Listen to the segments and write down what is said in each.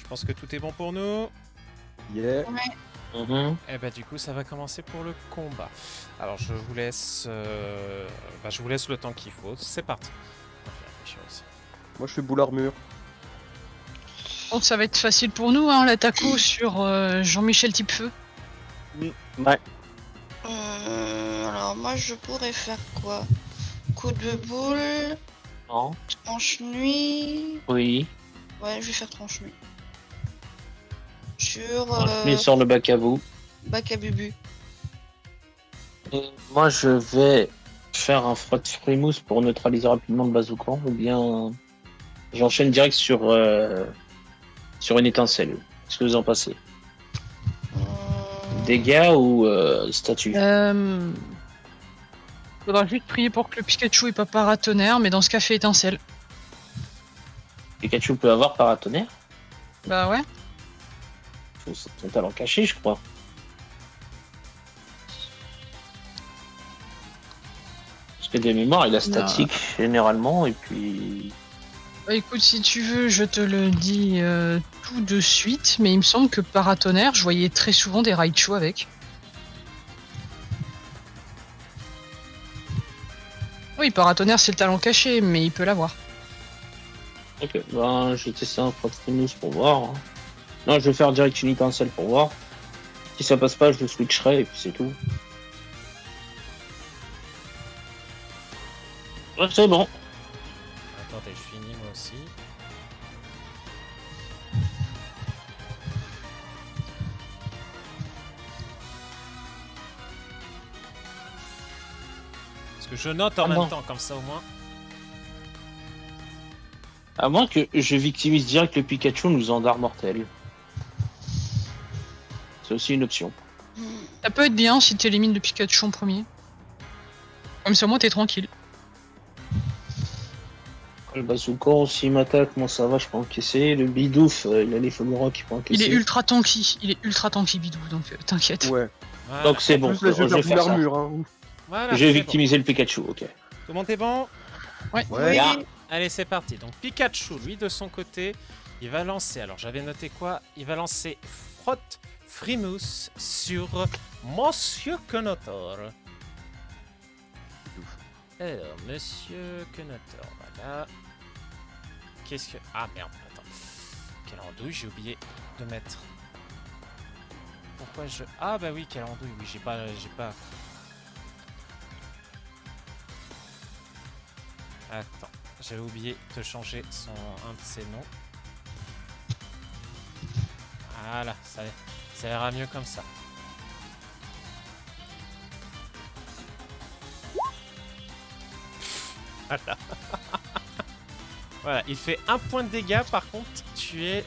pense que tout est bon pour nous. Yeah. Et bah du coup ça va commencer pour le combat. Alors je vous laisse je vous laisse le temps qu'il faut. C'est parti. Moi je suis boule armure. Bon, ça va être facile pour nous, hein, l'attaquo sur Jean-Michel Tipefeu. Ouais. Alors moi je pourrais faire quoi? Coup de boule, Non. tranche nuit. Oui. Ouais, je vais faire tranche nuit. Sur Mais sur le bac à vous. bac à bubu. Et moi, je vais faire un frotte frimousse pour neutraliser rapidement le bazookan, ou bien j'enchaîne direct sur une étincelle. Qu'est-ce que vous en pensez? Dégâts ou statut? Faudra juste prier pour que le Pikachu ait pas paratonnerre, mais dans ce cas, fait étincelle. Pikachu peut avoir paratonnerre? Bah ouais. C'est son talent caché, je crois. Parce que de mémoire, il a statique généralement, et puis... Bah écoute, si tu veux, je te le dis tout de suite, mais il me semble que paratonnerre, je voyais très souvent des Raichu avec. Oui, paratonnerre, c'est le talent caché, mais il peut l'avoir. Ok, ben je vais tester un frotte frimousse pour voir. Hein. Non, je vais faire direct une étincelle pour voir. Si ça passe pas, je le switcherai, et puis c'est tout. Ouais, c'est bon. Attendez, je finis moi aussi. Parce que je note en même temps, comme ça au moins. À moins que je victimise direct le Pikachu en nous faisant d'art mortel. C'est aussi une option. Ça peut être bien si t'élimines le Pikachu en premier. Comme ça, moi, t'es tranquille. Le bazooka, s'il m'attaque, moi ça va, je peux encaisser. Le bidouf, il a les Fomura qui peut encaisser. Il est ultra tanky, Bidou, donc t'inquiète. Ouais. Voilà. Donc c'est bon, Plus là, je vais je vais faire boule faire ça. armure. Hein. Voilà, J'ai c'est victimisé le Pikachu, ok. bon. Tout le monde est bon? Ouais. Ouais. Oui. Allez, c'est parti. Donc Pikachu, lui, de son côté, il va lancer. Alors, j'avais noté quoi? Il va lancer Frotte Frimousse sur Monsieur Kenotor. Alors, Monsieur Kenotor, voilà. Qu'est-ce que... Ah, merde, attends. Quelle andouille, j'ai oublié de mettre... Pourquoi je... Ah, bah oui, quelle andouille, oui, j'ai pas... Attends. J'avais oublié de changer un de ses noms. Voilà, ça ira mieux comme ça. Voilà. Voilà, il fait 1 point de dégâts, par contre, tu es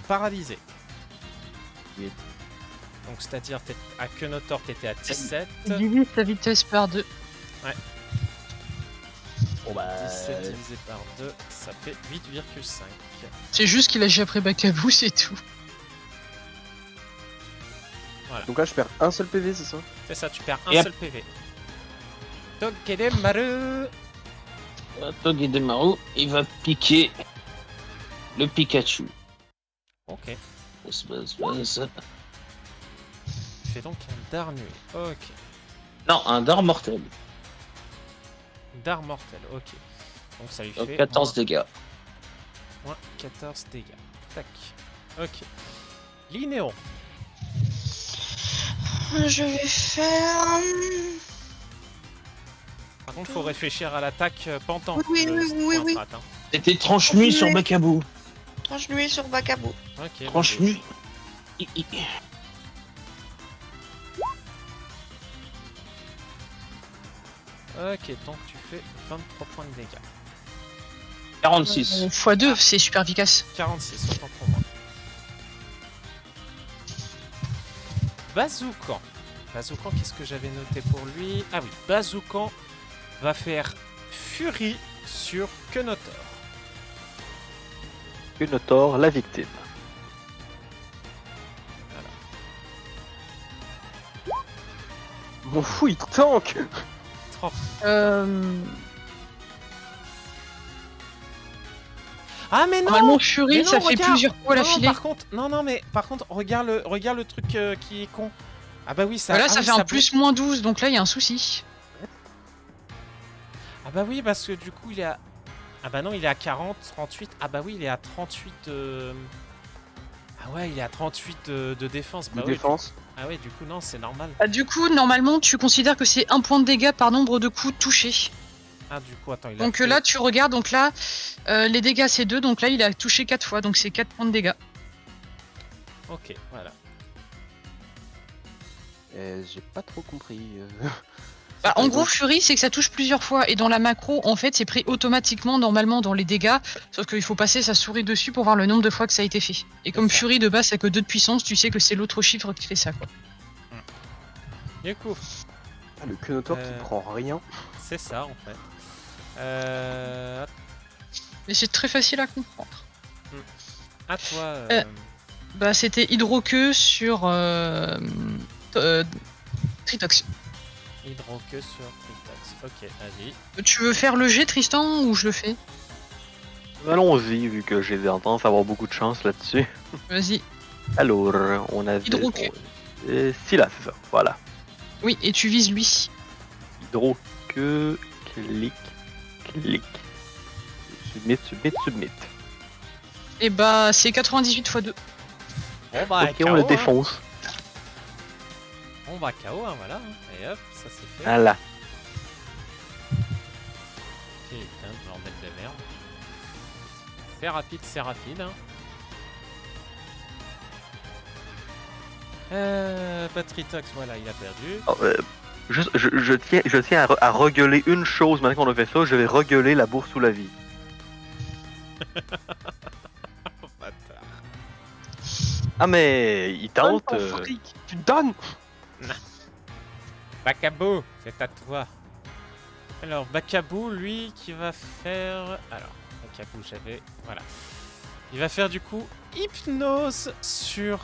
paralysé. Oui. Donc, c'est-à-dire, à Kenotor, t'étais à 17. Divise sa vitesse par 2. Ouais. Bon bah... 17 divisé par 2, ça fait 8,5. C'est juste qu'il a déjà pris Bakabou, c'est tout. Voilà. Donc là je perds un seul PV, c'est ça? C'est ça, tu perds un Yep. seul PV. Togedemaru. Togedemaru, il va piquer le Pikachu. Ok. Buzz. Tu fais donc un dard nuit. Ok. Non, un dard mortel. Dard mortel, ok. Donc ça lui Donc fait 14 dégâts. moins 14 dégâts. Tac. Ok. Linéon. Je vais faire... Par contre, faut réfléchir à l'attaque pendant. Oui, oui. C'était tranche nuit sur Bakabou. Tranche nuit sur bac à bout. Ok. Tranche vas-y. nuit. Ok, donc tu fais 23 points de dégâts. 46. x2, c'est super efficace. 46, autant pour moi. Bazookan. Bazookan, qu'est-ce que j'avais noté pour lui? Ah oui, Bazookan va faire Furie sur Kenotor. Kenotor, la victime. M'en fous, il tank. 30. Ah mais non. Normalement, Fury, Mais non, ça fait regarde. plusieurs coups à la Non, filée. par contre, mais par contre, regarde le truc qui est con. Ah bah oui, ça. Voilà, ah ça oui, fait un blo- plus moins 12, donc là, il y a un souci. Ah bah oui, parce que du coup, il est à. Ah bah non, il est à 40, 38. Ah bah oui, il est à 38. Ah ouais, il est à 38 de défense. Bah De oui, défense. Ah ouais, du coup, non, c'est normal. Ah, du coup, normalement, tu considères que c'est 1 point de dégâts par nombre de coups touchés. Ah, du coup, attends, il a Donc fait- là, tu regardes, donc là, les dégâts c'est 2, donc là, il a touché 4 fois, donc c'est 4 points de dégâts. Ok, voilà. J'ai pas trop compris. Bah, en Et gros, donc- Fury, c'est que ça touche plusieurs fois, et dans la macro, en fait, c'est pris automatiquement, normalement, dans les dégâts, sauf qu'il faut passer sa souris dessus pour voir le nombre de fois que ça a été fait. Et comme ça. Fury, de base, ça que 2 de puissance, tu sais que c'est l'autre chiffre qui fait ça, quoi. Du coup, Ah, le Kenotor qui Euh. prend rien. c'est ça, en fait. Mais c'est très facile à comprendre. À toi. Bah, c'était Hydroqueux sur Tritox. Hydroqueux sur Tritox. Ok, vas-y. Tu veux faire le jet, Tristan, ou je le fais? Allons-y, vu que j'ai tendance à avoir beaucoup de chance là-dessus. Vas-y. Alors, on a... Hydroqueux. Si là, c'est ça, voilà. Oui, et tu vises lui. Hydroqueux, clic, clic. Submit. Et bah, c'est 98 x 2. Bon bah, Ok, KO, on le hein. défonce. Bon bah, KO, hein, voilà. hein. Et hop, ça c'est fait. Voilà. Putain, bordel de merde. C'est rapide. Hein. Patritox, voilà, il a perdu. Oh, je tiens à regueuler une chose maintenant qu'on a fait ça. Je vais regueuler la bourse sous la vie. Oh, bâtard. Ah, mais il tente. Donne ton fric, tu donnes. Bakabou, c'est à toi. Alors, Bakabou, lui, qui va faire... Alors, Bakabou, j'avais... Voilà. Il va faire, du coup, hypnose sur...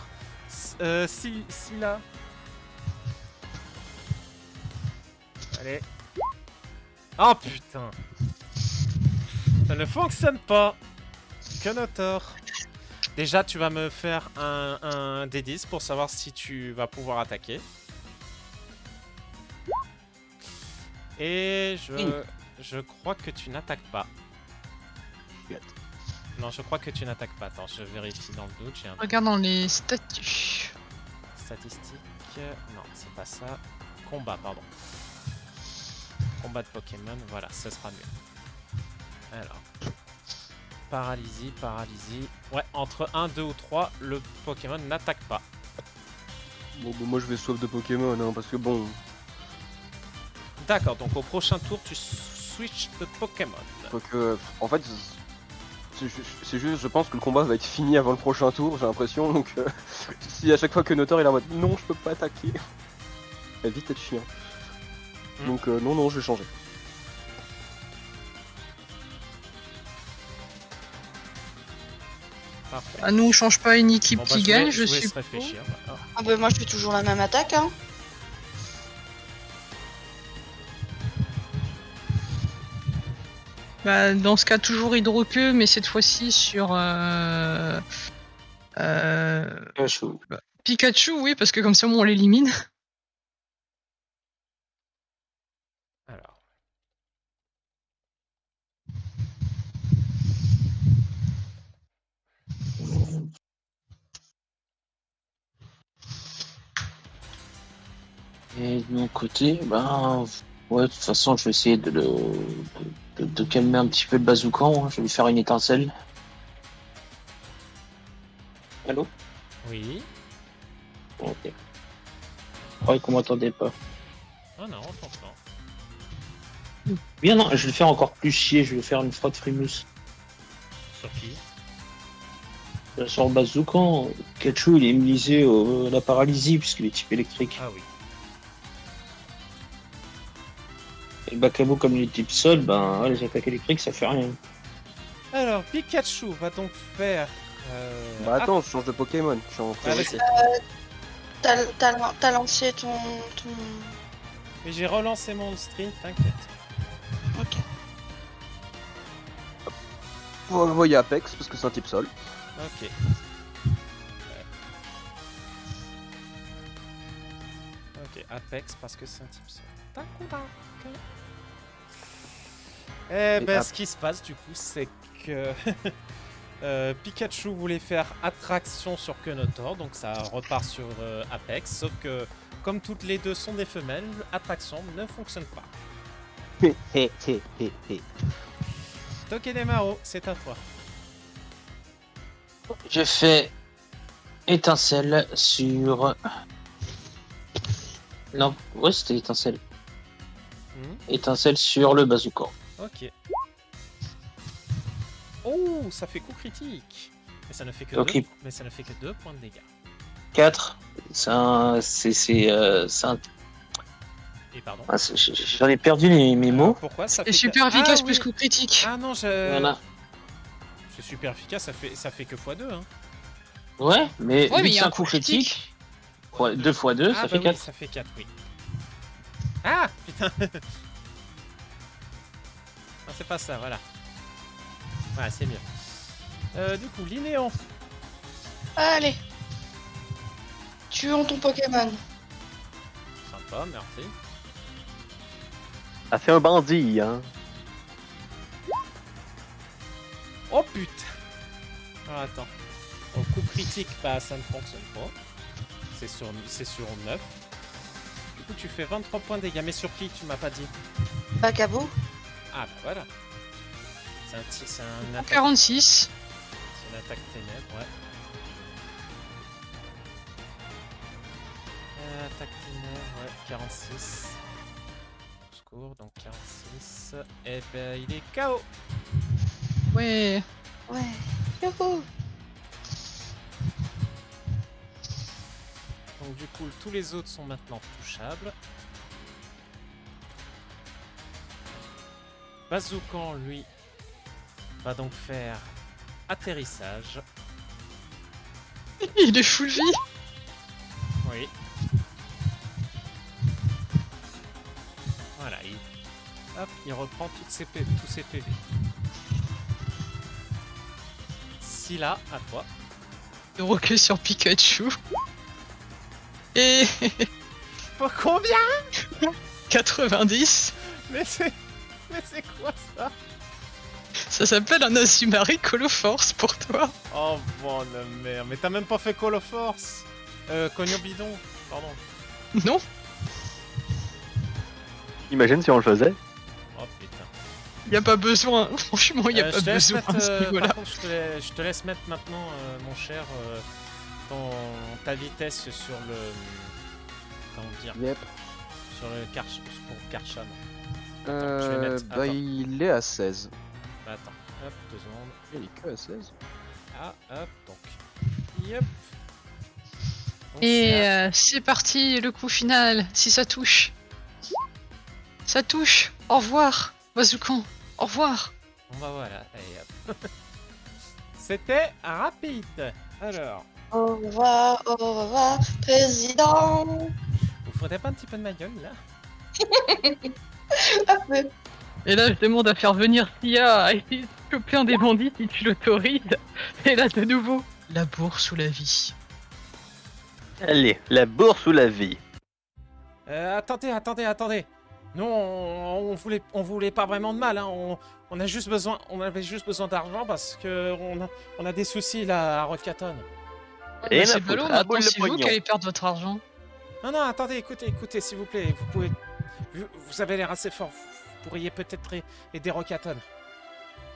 Scylla. Allez. Oh, putain. Ça ne fonctionne pas. Kenotor. Déjà, tu vas me faire un D10 pour savoir si tu vas pouvoir attaquer. Et je crois que tu n'attaques pas. Non, je crois que tu n'attaques pas. Attends, je vérifie dans le doute. J'ai un Regarde dans les statuts. statistique. Non, c'est pas ça. Combat, pardon. Combat de Pokémon. Voilà, ce sera mieux. Alors. Paralysie. Ouais, entre 1, 2 ou 3, le Pokémon n'attaque pas. Bon, bah, moi je vais swap de Pokémon, hein, parce que bon. D'accord, donc au prochain tour, tu switches de Pokémon. Faut que. En fait, c'est juste, je pense que le combat va être fini avant le prochain tour, j'ai l'impression. Donc, si à chaque fois que Notor il est en mode non, je peux pas attaquer, va vite être chiant. Donc, non, je vais changer. Parfait. Ah, nous, on change pas une équipe Bon, bah, qui gagne, je vous laisse suis. réfléchir. Ah. Ah bah moi je fais toujours la même attaque hein. Bah, dans ce cas, toujours Hydroqueux, mais cette fois-ci sur. Pikachu, oui, parce que comme ça, on l'élimine. Alors. Et de mon côté, ben, ouais, de toute façon, je vais essayer de calmer un petit peu le bazookan. Hein. Je vais lui faire une étincelle. Allô? Oui. Ok. Je croyais qu'on m'entendait pas. Oh non, on t'entend. Bien non, je vais le faire encore plus chier. Je vais faire une frotte frimousse. Sur qui? Sur le bazookan, Pikachu il est immunisé à la paralysie puisqu'il est type électrique. Ah oui. Et Bakabo comme il est type sol, ben ouais, les attaques électriques ça fait rien. Alors, Pikachu va donc faire... Bah, attends, je change de Pokémon. Je suis en Ah, priorité. T'as lancé ton... Mais j'ai relancé mon stream, t'inquiète. Ok. Voyez Apex parce que c'est un type sol. Ok. Ok, Apex parce que c'est un type seul. D'accord. Eh ben, ce qui se passe du coup, c'est que Pikachu voulait faire attraction sur Kenotor, donc ça repart sur Apex, sauf que comme toutes les deux sont des femelles, attraction ne fonctionne pas. Tokedemaro, c'est à toi. Je fais étincelle sur. Non, ouais, c'était étincelle. Étincelle sur le bazooka. Ok. Oh, ça fait coup critique. Mais ça ne fait que Ok. 2. Mais ça ne fait que 2 points de dégâts. 4. C'est un. Et pardon. Ah, j'en ai perdu mes mots. Pourquoi ça C'est fait super que... efficace ah, plus oui. coup critique. Ah non, Voilà. c'est super efficace, ça fait que x2 hein. Ouais, mais Ouais, vu mais que il y c'est a un coup critique. 2 x 2, ça fait oui, 4. ça fait 4, oui. Ah putain. Non, c'est pas ça, voilà. Voilà, c'est mieux. Du coup, Linéon. Allez. Tuons ton Pokémon. Sympa, merci. Ah, c'est un bandit, hein. Oh putain. Ah, attends. Au coup critique, bah ça ne fonctionne pas. C'est sur 9. Du coup, tu fais 23 points de dégâts. Mais sur qui tu m'as pas dit? Bacabou. Ah bah voilà. C'est un attaque. 46. C'est une attaque ténèbres, ouais. Attaque ténèbres, ouais, 46. Au secours, donc 46. Et ben il est KO. Ouais. Ouais. Youhou. Donc du coup, tous les autres sont maintenant touchables. Bazookan, lui, va donc faire atterrissage. Il est full vie. Oui. Voilà, il reprend tous ses PV. Scylla, à toi. Le recul sur Pikachu. Et Pour combien? 90. Mais c'est quoi ça? Ça s'appelle un Azumarill Coloforce pour toi. Oh bon merde, mais t'as même pas fait Call of Force. Cogno bidon, pardon. Non. Imagine si on le faisait. Oh putain. Y a pas besoin. Franchement, y a pas Je te laisse besoin mettre, à ce niveau-là. par contre, je te laisse mettre maintenant, mon cher, ta vitesse sur le... Comment dire? Yep. Sur le pour Karcham. Attends, je vais mettre... Bah attends. il est à 16. Attends, hop, 2 secondes. Il est que à 16. Ah, hop, donc. Yep. Donc, Et c'est à- c'est parti, le coup final. Si ça touche. Ça touche. Au revoir, Bazookan. Au revoir. Bon bah voilà, allez hop. C'était rapide. Alors, Au revoir, président. vous faudrait pas un petit peu de ma gueule là? Un peu. Et là, je demande à faire venir Sia à essayer de choper un des bandits si tu l'autorises. Et là, de nouveau, la bourse ou la vie. Allez, la bourse ou la vie. Attendez. Nous, on voulait pas vraiment de mal. Hein. On avait juste besoin d'argent parce que on a des soucis là à Rocaton. Et Bah, c'est la ballot, foutre, à maintenant boule le c'est vous pognon. qui allez perdre votre argent. Non, attendez, écoutez, s'il vous plaît, vous pouvez, vous avez l'air assez fort. Vous pourriez peut-être aider Rocaton.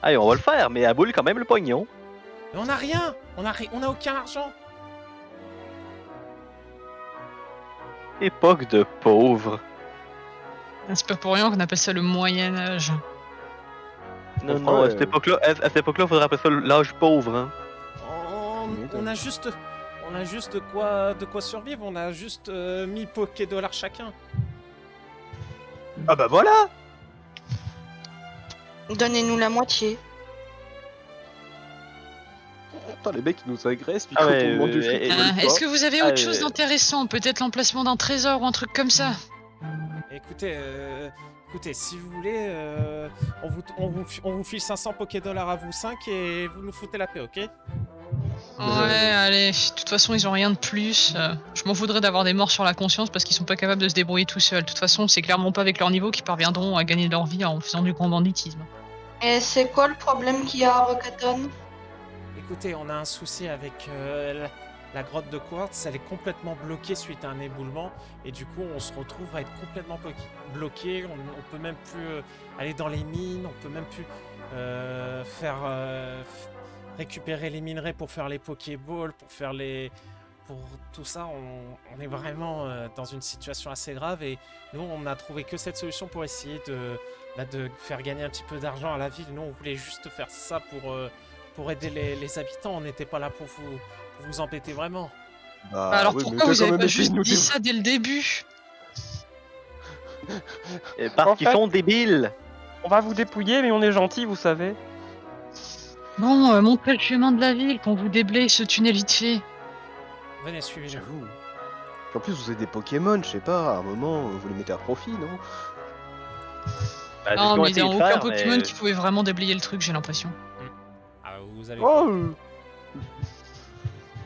Allez, on va le faire, mais à boule quand même le pognon. Mais on a rien, on a aucun argent. Époque de pauvres. C'est pas pour rien qu'on appelle ça le Moyen-Âge. Non, Enfin, non, à cette époque-là, il faudrait appeler ça l'âge pauvre. Hein. On a juste de quoi survivre. On a juste 1000 Pokédollars chacun. Ah bah voilà. Donnez-nous la moitié. Putain, les mecs ils nous agressent, puis Ah quand ouais, on demande du fric, ils veulent Est-ce pas. que vous avez autre chose d'intéressant? Peut-être l'emplacement d'un trésor ou un truc comme ça? Écoutez, si vous voulez, on vous file 500 Pokédollars à vous 5 et vous nous foutez la paix, ok? Ouais, allez, de toute façon, ils ont rien de plus. Je m'en voudrais d'avoir des morts sur la conscience parce qu'ils sont pas capables de se débrouiller tout seuls. De toute façon, c'est clairement pas avec leur niveau qu'ils parviendront à gagner leur vie en faisant du grand banditisme. Et c'est quoi le problème qu'il y a à Rocaton? Écoutez, on a un souci avec la grotte de Quartz, elle est complètement bloquée suite à un éboulement et du coup on se retrouve à être complètement bloqué, on peut même plus aller dans les mines, on peut même plus récupérer les minerais pour faire les Pokéballs, pour tout ça, on est vraiment dans une situation assez grave et nous on a trouvé que cette solution pour essayer de faire gagner un petit peu d'argent à la ville. Nous on voulait juste faire ça pour aider les habitants, on n'était pas là pour vous embêter vraiment. Bah, Alors oui, mais pourquoi t'as vous quand avez même pas essayé juste de nous dit ça dès le début? Et parce En qu'ils fait- sont débiles. On va vous dépouiller, mais on est gentil, vous savez. Bon, montrez le chemin de la ville, qu'on vous déblaye ce tunnel vite fait. Venez, suivez-nous. J'avoue. Puis en plus, vous avez des Pokémon, je sais pas, à un moment, vous les mettez à profit, non? Bah, c'est ce Non, qu'on mais il n'y essaie a de aucun faire, Pokémon mais- qui pouvait vraiment déblayer le truc, j'ai l'impression. Ah, vous allez Oh,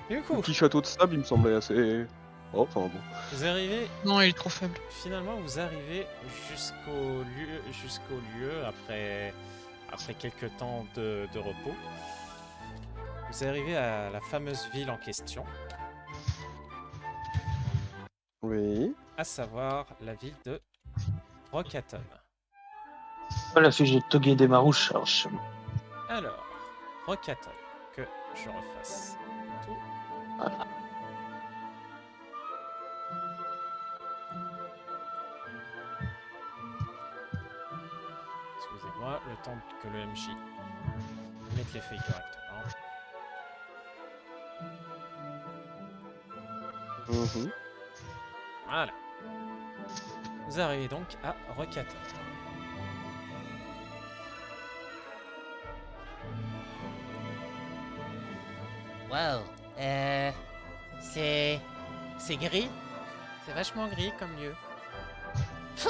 Du le coup, petit château de sable, il me semblait assez... Oh, enfin bon. vous arrivez, Non, il est trop faible. finalement vous arrivez jusqu'au lieu après quelques temps de repos. Vous arrivez à la fameuse ville en question, Oui. à savoir la ville de Rocaton. Voilà, si j'ai Togué des Marouches, alors je... Alors, Rocaton, que je refasse tout. Voilà. Excusez-moi, le temps que le MJ mette les feuilles correctement. Mhm. Voilà. Vous arrivez donc à Rocaton. Wow, c'est gris. C'est vachement gris comme lieu.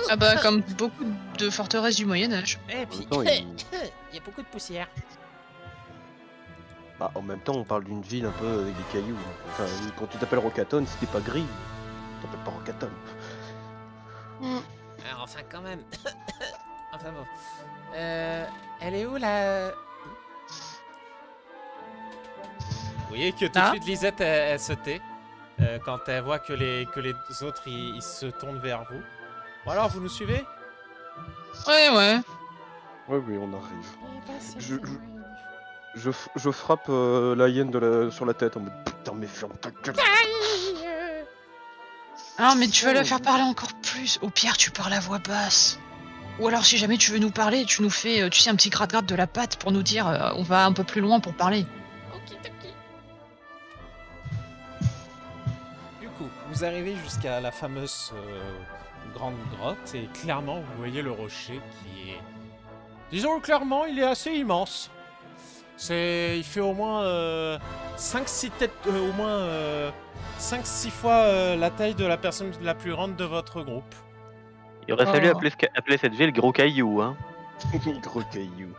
Ah bah, comme beaucoup de forteresses du Moyen-Âge. Et En puis, même temps, il- il y a beaucoup de poussière. Bah, en même temps, on parle d'une ville un peu avec des cailloux. Enfin, quand tu t'appelles Rocaton, si t'es pas gris, tu t'appelles pas Rocaton. Alors, enfin, quand même. Enfin bon. Elle est où la... Vous voyez que tout de Ah. suite Lisette elle se tait quand elle voit que les autres ils se tournent vers vous. Bon alors vous nous suivez? Ouais, ouais. Ouais, oui, on arrive. Je frappe la hyène sur la tête en mode putain, mais ferme ta gueule. Ah, mais tu vas la faire parler encore plus. Au pire, tu parles à voix basse. Ou alors, si jamais tu veux nous parler, tu nous fais, tu sais, un petit gratte-gratte de la patte pour nous dire on va un peu plus loin pour parler. Du coup, vous arrivez jusqu'à la fameuse grande grotte et clairement vous voyez le rocher qui est... Disons clairement, il est assez immense. Il fait au moins 5-6 têtes, au moins 5-6 fois la taille de la personne la plus grande de votre groupe. Il aurait fallu Oh. appeler cette ville Gros Caillou, hein. Gros caillou.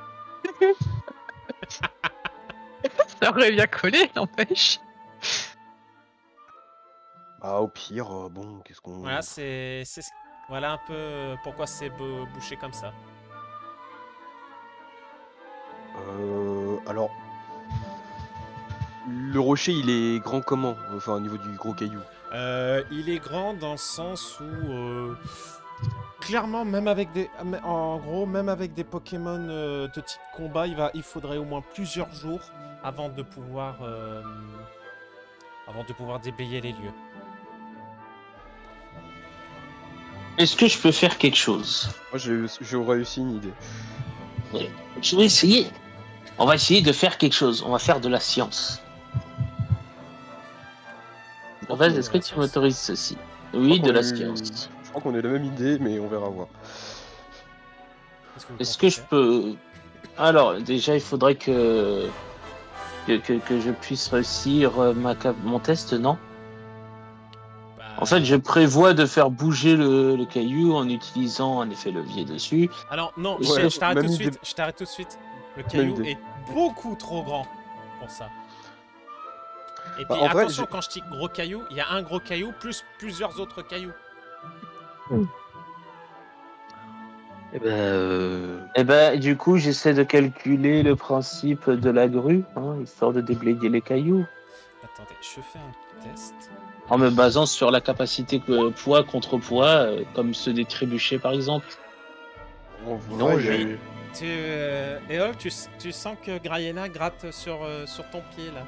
Ça aurait bien collé, n'empêche. Ah, au pire, bon, qu'est-ce qu'on... Voilà, voilà un peu pourquoi c'est bouché comme ça. Alors... Le rocher, il est grand comment? Enfin, au niveau du gros caillou. Il est grand dans le sens où clairement même avec des Pokémon de type combat, il faudrait au moins plusieurs jours avant de pouvoir déblayer les lieux. Est-ce que je peux faire quelque chose? Moi, j'ai réussi une idée. Je vais essayer. On va essayer de faire quelque chose. On va faire de la science. En fait, est-ce que tu m'autorises ceci? Oui, de la science. Je crois qu'on a la même idée, mais on verra voir. Est-ce que je peux... Alors, déjà, il faudrait que je puisse réussir mon test, non? En fait, je prévois de faire bouger le caillou en utilisant un effet levier dessus. Alors non, Ouais, je t'arrête tout de même suite. idée. Je t'arrête tout de suite. Le Même caillou idée. est beaucoup trop grand pour ça. Et Bah, puis en vrai, attention, quand je dis gros caillou, il y a un gros caillou plus plusieurs autres cailloux. Eh ben, Et ben, du coup, j'essaie de calculer le principe de la grue, hein, histoire de déblayer les cailloux, Attendez, je fais un test. en me basant sur la capacité poids contre poids, comme ceux des trébuchets par exemple. En non, vrai, je. Éole, tu sens que Grayena gratte sur ton pied là.